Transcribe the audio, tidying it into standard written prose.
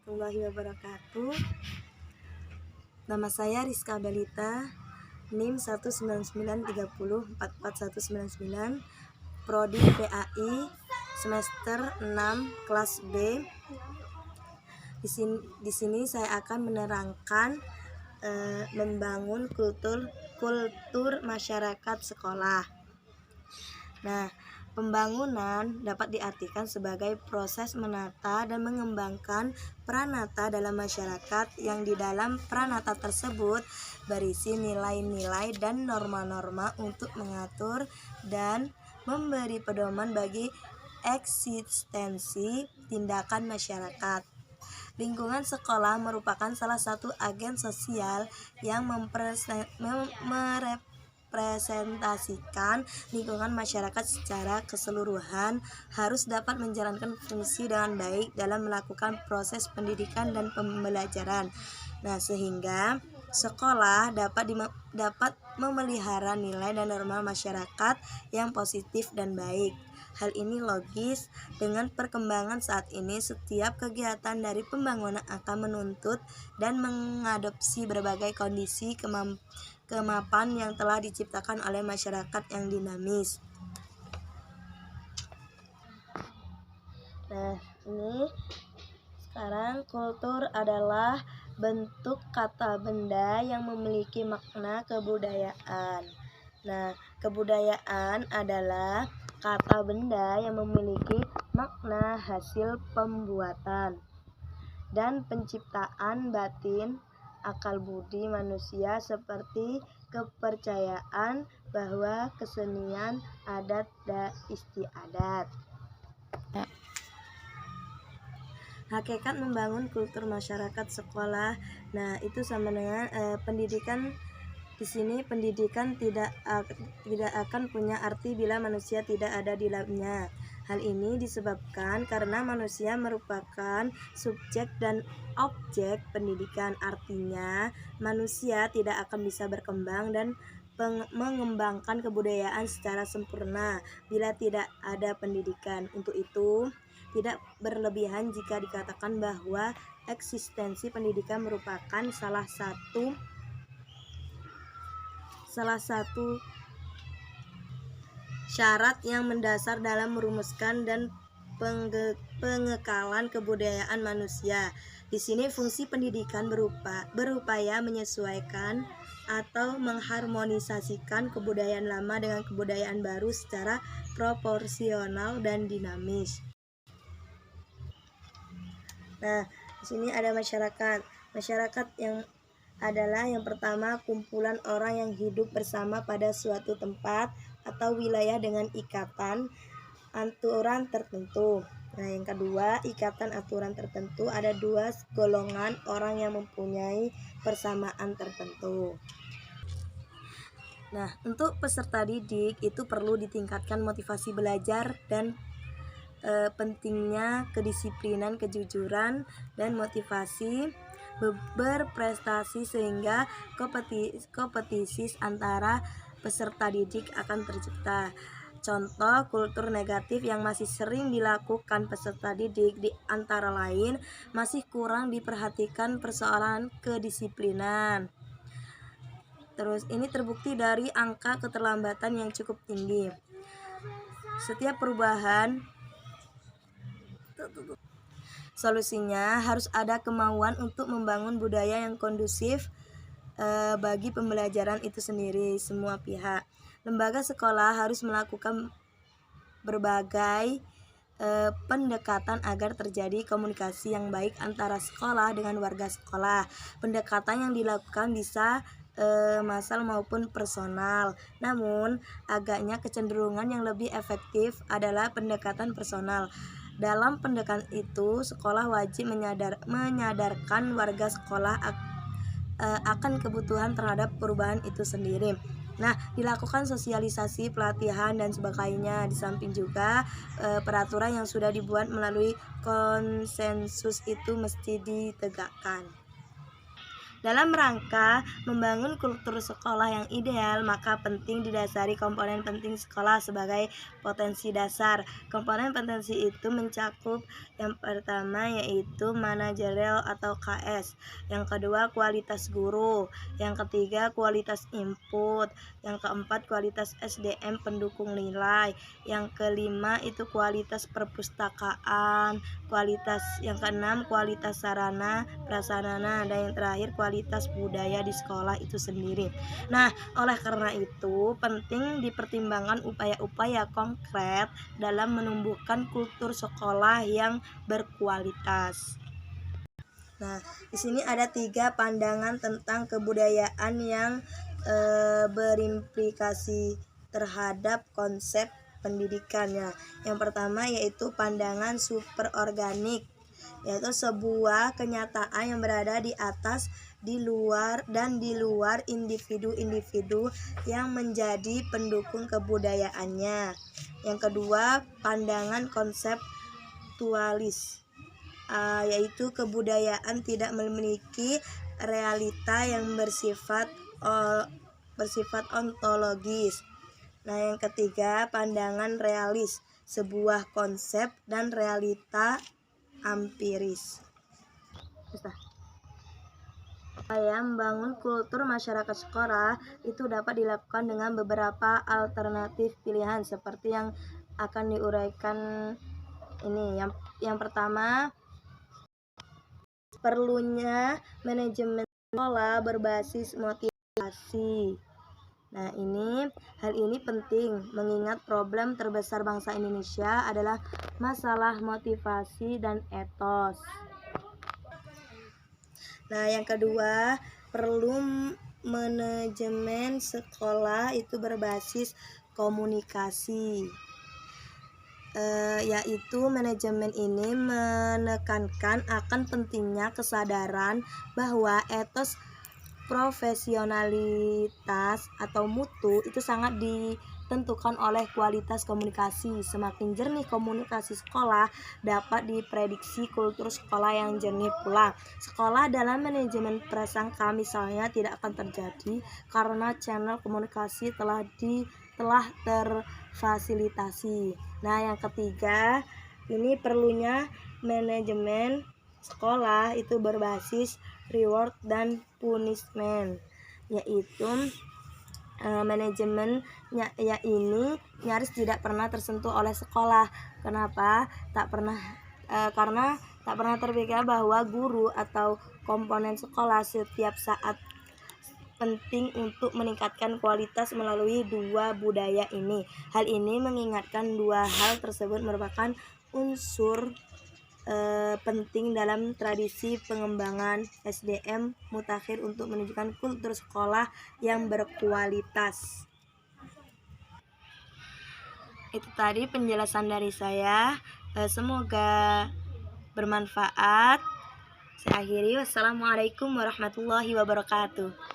warahmatullahi wabarakatuh. Nama saya Rizka Belita, NIM 19930449199, Prodi PAI, semester 6, kelas B. Di sini saya akan menerangkan membangun kultur masyarakat sekolah. Nah, pembangunan dapat diartikan sebagai proses menata dan mengembangkan pranata dalam masyarakat yang di dalam pranata tersebut berisi nilai-nilai dan norma-norma untuk mengatur dan memberi pedoman bagi eksistensi tindakan masyarakat. Lingkungan sekolah merupakan salah satu agen sosial yang merepresentasikan lingkungan masyarakat secara keseluruhan, harus dapat menjalankan fungsi dengan baik dalam melakukan proses pendidikan dan pembelajaran. Nah, sehingga sekolah dapat memelihara nilai dan norma masyarakat yang positif dan baik. Hal ini logis dengan perkembangan saat ini. Setiap kegiatan dari pembangunan akan menuntut dan mengadopsi berbagai kondisi kemapan yang telah diciptakan oleh masyarakat yang dinamis. Nah, ini sekarang kultur adalah bentuk kata benda yang memiliki makna kebudayaan. Nah, kebudayaan adalah kata benda yang memiliki makna hasil pembuatan dan penciptaan batin akal budi manusia, seperti kepercayaan bahwa kesenian, adat, dan istiadat. Hakikat membangun kultur masyarakat sekolah. Nah, itu sama dengan pendidikan. Di sini pendidikan tidak akan punya arti bila manusia tidak ada di dalamnya. Hal ini disebabkan karena manusia merupakan subjek dan objek pendidikan. Artinya, manusia tidak akan bisa berkembang dan mengembangkan kebudayaan secara sempurna bila tidak ada pendidikan. Untuk itu, tidak berlebihan jika dikatakan bahwa eksistensi pendidikan merupakan salah satu syarat yang mendasar dalam merumuskan dan pengekalan kebudayaan manusia. Di sini fungsi pendidikan berupaya menyesuaikan atau mengharmonisasikan kebudayaan lama dengan kebudayaan baru secara proporsional dan dinamis. Nah, di sini ada masyarakat. Masyarakat yang adalah yang pertama kumpulan orang yang hidup bersama pada suatu tempat atau wilayah dengan ikatan aturan tertentu. Nah, yang kedua, ikatan aturan tertentu, ada dua golongan orang yang mempunyai persamaan tertentu. Nah, untuk peserta didik itu perlu ditingkatkan motivasi belajar dan pentingnya kedisiplinan, kejujuran, dan motivasi berprestasi sehingga kompetisi antara peserta didik akan tercipta. Contoh kultur negatif yang masih sering dilakukan peserta didik di antara lain masih kurang diperhatikan persoalan kedisiplinan. Terus ini terbukti dari angka keterlambatan yang cukup tinggi. Setiap perubahan solusinya harus ada kemauan untuk membangun budaya yang kondusif bagi pembelajaran itu sendiri. Semua pihak, lembaga sekolah harus melakukan berbagai pendekatan agar terjadi komunikasi yang baik antara sekolah dengan warga sekolah. Pendekatan yang dilakukan bisa massal maupun personal. Namun, agaknya kecenderungan yang lebih efektif adalah pendekatan personal. Dalam pendekatan itu, sekolah wajib menyadarkan warga sekolah akan kebutuhan terhadap perubahan itu sendiri. Nah, dilakukan sosialisasi, pelatihan, dan sebagainya. Di samping juga peraturan yang sudah dibuat melalui konsensus itu mesti ditegakkan. Dalam rangka membangun kultur sekolah yang ideal, maka penting didasari komponen penting sekolah sebagai potensi dasar. Komponen potensi itu mencakup yang pertama yaitu manajerial atau KS, yang kedua kualitas guru, yang ketiga kualitas input, yang keempat kualitas SDM pendukung nilai, yang kelima itu kualitas perpustakaan, yang keenam kualitas sarana prasarana, dan yang terakhir kualitas budaya di sekolah itu sendiri. Nah, oleh karena itu penting dipertimbangkan upaya-upaya konkret dalam menumbuhkan kultur sekolah yang berkualitas. Nah, di sini ada 3 pandangan tentang kebudayaan yang berimplikasi terhadap konsep pendidikannya. Yang pertama yaitu pandangan superorganik, yaitu sebuah kenyataan yang berada di atas, di luar individu-individu yang menjadi pendukung kebudayaannya. Yang kedua, pandangan konseptualis, yaitu kebudayaan tidak memiliki realita yang bersifat ontologis. Nah, yang ketiga, pandangan realis, sebuah konsep dan realita empiris. Upaya membangun kultur masyarakat sekolah itu dapat dilakukan dengan beberapa alternatif pilihan seperti yang akan diuraikan ini. Yang pertama, perlunya manajemen sekolah berbasis motivasi. Nah, hal ini penting mengingat problem terbesar bangsa Indonesia adalah masalah motivasi dan etos. Nah, yang kedua, perlu manajemen sekolah itu berbasis komunikasi. Yaitu manajemen ini menekankan akan pentingnya kesadaran bahwa etos profesionalitas atau mutu itu sangat ditentukan oleh kualitas komunikasi. Semakin jernih komunikasi sekolah, dapat diprediksi kultur sekolah yang jernih pula. Sekolah dalam manajemen prasangka misalnya tidak akan terjadi karena channel komunikasi telah terfasilitasi. Nah, yang ketiga, ini perlunya manajemen sekolah itu berbasis reward dan punishment, yaitu manajemennya ini nyaris tidak pernah tersentuh oleh sekolah. Kenapa? Karena tak pernah terpikir bahwa guru atau komponen sekolah setiap saat penting untuk meningkatkan kualitas melalui 2 budaya ini. Hal ini mengingatkan 2 hal tersebut merupakan unsur penting dalam tradisi pengembangan SDM mutakhir untuk menunjukkan kultur sekolah yang berkualitas. Itu tadi penjelasan dari saya. Semoga bermanfaat. Saya akhiri. Wassalamualaikum warahmatullahi wabarakatuh.